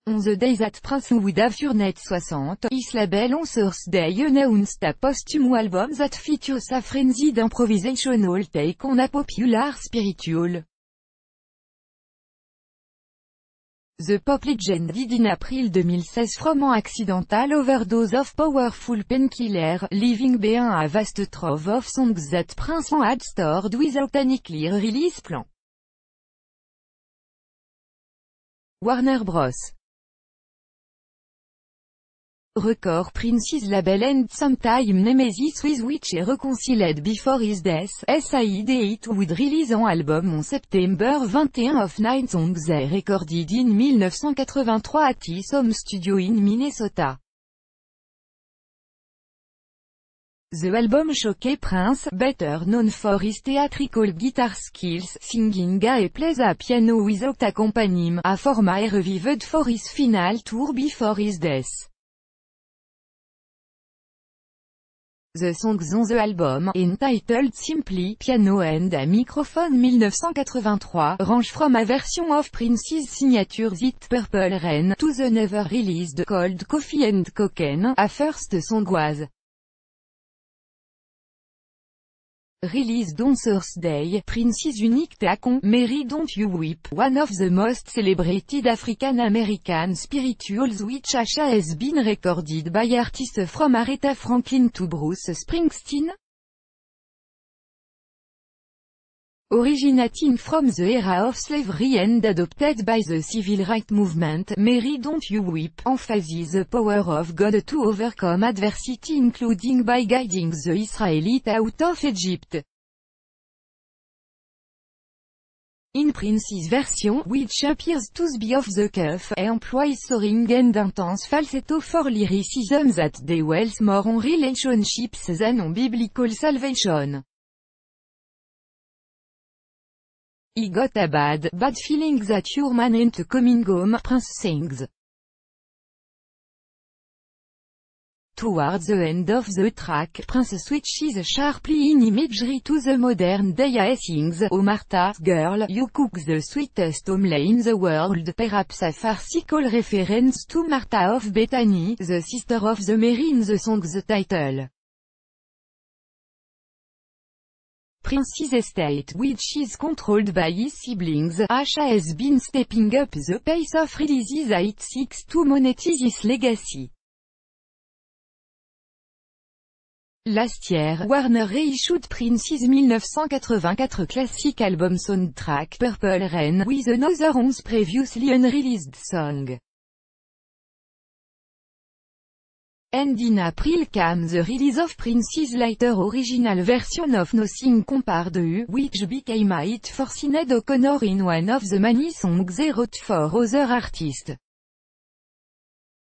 On the day that Prince would have turned 60, his label on Thursday announced a posthumous album that features a frenzied improvisational take on a popular spiritual. The pop legend died in April 2016 from an accidental overdose of powerful painkiller, leaving behind a vast trove of songs that Prince had stored without any clear release plan. Warner Bros. Record Prince's label and sometime Nemesis with which he reconciled before his death, said it would release an album on September 21 of 9 songs they recorded in 1983 at his home studio in Minnesota. The album showcased Prince, better known for his theatrical guitar skills, singing and plays a piano without accompaniment, a format he revived for his final tour before his death. The songs on the album, entitled simply Piano and a Microphone 1983, range from a version of Prince's signature hit Purple Rain, to the never-released Cold Coffee and Cocaine. A first song was released on Thursday, Prince's unique take on "Mary Don't You Weep", one of the most celebrated African-American spirituals which has been recorded by artists from Aretha Franklin to Bruce Springsteen. Originating from the era of slavery and adopted by the civil rights movement, Mary Don't You Weep emphasizes the power of God to overcome adversity, including by guiding the Israelites out of Egypt. In Prince's version, which appears to be off the cuff, he employs soaring and intense falsetto for lyricism that dwells more on relationships than on biblical salvation. "I got a bad feeling that your man ain't coming home," Prince sings. Towards the end of the track, Prince switches sharply in imagery to the modern day as sings, "Oh Martha, girl, you cook the sweetest omelette in the world," perhaps a farcical reference to Martha of Bethany, the sister of the Mary in the song's title. Prince's estate, which is controlled by his siblings, has been stepping up the pace of releases as it seeks to monetize his legacy. Last year, Warner reissued Prince's 1984 classic album soundtrack, Purple Rain, with another 11 previously unreleased songs. And in April came the release of Prince's later original version of Nothing Compared to, which became a hit for Sinéad O'Connor in one of the many songs they wrote for other artists.